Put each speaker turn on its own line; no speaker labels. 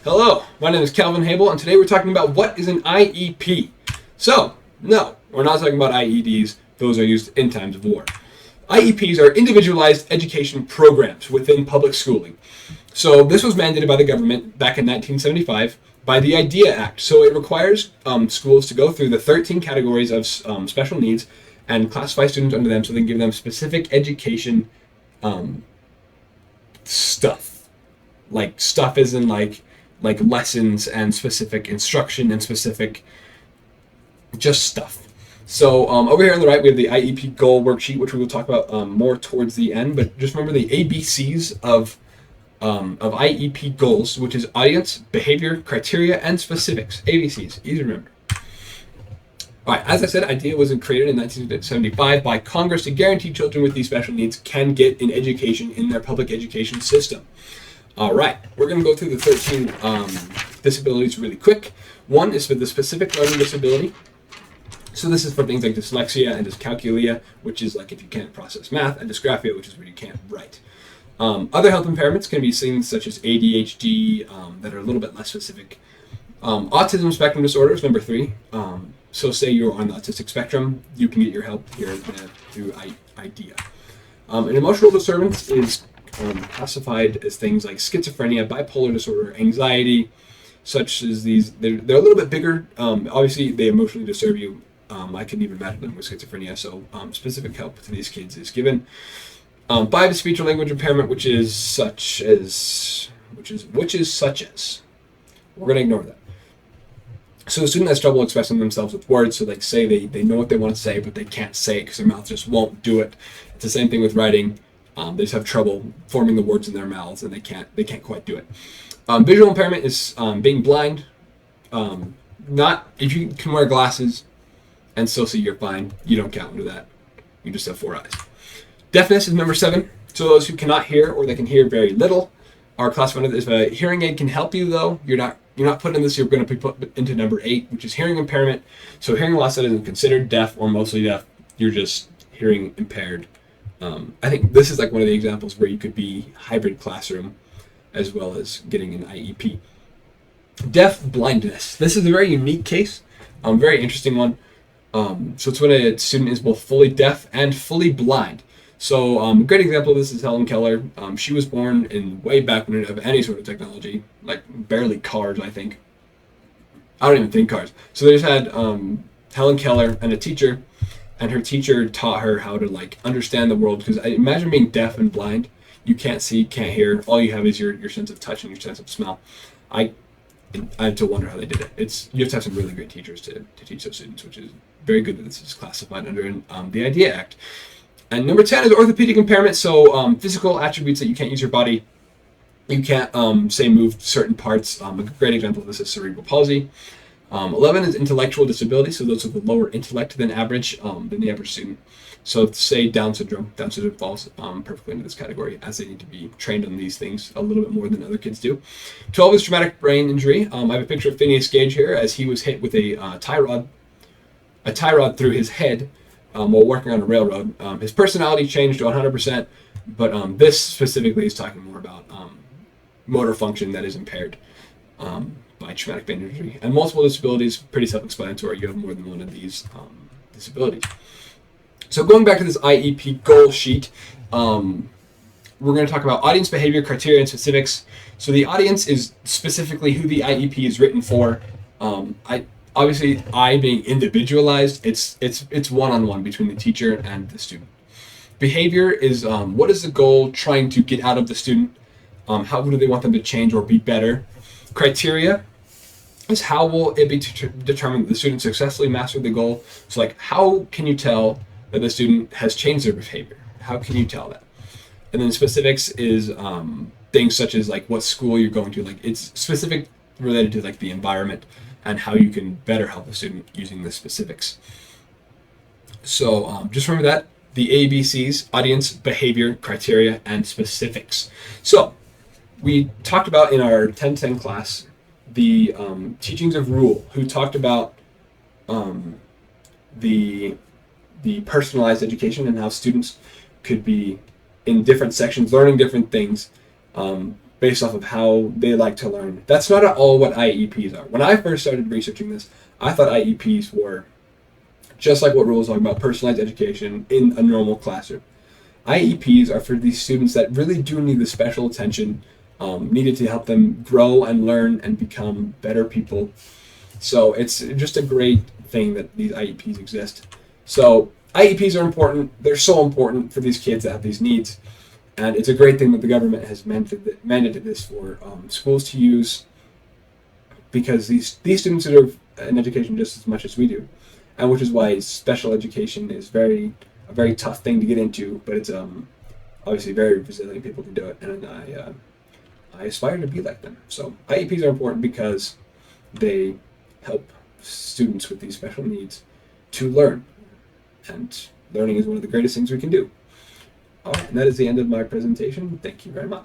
Hello, my name is Calvin Hable, and today we're talking about what is an IEP. So, no, we're not talking about IEDs. Those are used in times of war. IEPs are individualized education programs within public schooling. So this was mandated by the government back in 1975 by the IDEA Act. So it requires schools to go through the 13 categories of special needs and classify students under them so they can give them specific education stuff. Like stuff is in like lessons and specific instruction and specific just stuff. So over here on the right, we have the IEP goal worksheet, which we will talk about more towards the end. But just remember the ABCs of IEP goals, which is audience, behavior, criteria, and specifics. ABCs, easy to remember. All right, as I said, IDEA was created in 1975 by Congress to guarantee children with these special needs can get an education in their public education system. All right, we're going to go through the 13 disabilities really quick. One is for the specific learning disability. So this is for things like dyslexia and dyscalculia, which is like if you can't process math, and dysgraphia, which is where you can't write. Other health impairments can be things such as ADHD that are a little bit less specific. Autism spectrum disorder is number 3. So say you're on the autistic spectrum, you can get your help here through IDEA. An emotional disturbance is classified as things like schizophrenia, bipolar disorder, anxiety, such as these. They're a little bit bigger. Obviously, they emotionally disturb you. I can even imagine them with schizophrenia. So specific help to these kids is given. 5 is speech or language impairment, which is such as. We're going to ignore that. So a student has trouble expressing themselves with words. So like say they know what they want to say, but they can't say it because their mouth just won't do it. It's the same thing with writing. They just have trouble forming the words in their mouths, and they can't quite do it. Visual impairment is being blind. Not if you can wear glasses and still see, you're fine. You don't count into that. You just have 4 eyes. Deafness is number 7. So those who cannot hear or they can hear very little are classified as a hearing aid can help you though. You're not put in this. You're going to be put into number 8, which is hearing impairment. So hearing loss that isn't considered deaf or mostly deaf. You're just hearing impaired. I think this is like one of the examples where you could be hybrid classroom as well as getting an IEP. Deaf blindness. This is a very unique case, very interesting one. So it's when a student is both fully deaf and fully blind. So a great example of this is Helen Keller. She was born in way back when we didn't have any sort of technology, like barely cars, I think. I don't even think cars. So they just had Helen Keller and a teacher, and her teacher taught her how to like understand the world. Because I imagine being deaf and blind, you can't see, can't hear. All you have is your sense of touch and your sense of smell. I have to wonder how they did it. You have to have some really great teachers to teach those students, which is very good that this is classified under the IDEA Act. And number 10 is orthopedic impairment. So physical attributes that you can't use your body. You can't say move certain parts. A great example of this is cerebral palsy. 11 is intellectual disability. So those with a lower intellect than the average student. So say Down syndrome falls perfectly into this category, as they need to be trained on these things a little bit more than other kids do. 12 is traumatic brain injury. I have a picture of Phineas Gage here as he was hit with a tie rod through his head while working on a railroad. His personality changed to 100%, but this specifically is talking more about motor function that is impaired by traumatic brain injury. And multiple disabilities, pretty self-explanatory. You have more than one of these disabilities. So going back to this IEP goal sheet, we're going to talk about audience, behavior, criteria, and specifics. So the audience is specifically who the IEP is written for. Obviously, being individualized, it's one-on-one between the teacher and the student. Behavior is what is the goal trying to get out of the student? How do they want them to change or be better? Criteria is how will it be determined that the student successfully mastered the goal? So like, how can you tell that the student has changed their behavior? How can you tell that? And then specifics is things such as like what school you're going to. Like it's specific related to like the environment and how you can better help the student using the specifics. So just remember that the ABCs: audience, behavior, criteria, and specifics. So we talked about in our 1010 class the teachings of Rule, who talked about the personalized education and how students could be in different sections learning different things based off of how they like to learn. That's not at all what IEPs are. When I first started researching this, I thought IEPs were just like what Rule was talking about, personalized education in a normal classroom. IEPs are for these students that really do need the special attention needed to help them grow and learn and become better people. So it's just a great thing that these IEPs exist. So IEPs are important. They're so important for these kids that have these needs. And it's a great thing that the government has mandated this for schools to use, because these students deserve an education just as much as we do, and which is why special education is a very tough thing to get into, but it's obviously very resilient people can do it, and I aspire to be like them. So IEPs are important because they help students with these special needs to learn, and learning is one of the greatest things we can do. All right, and that is the end of my presentation. Thank you very much.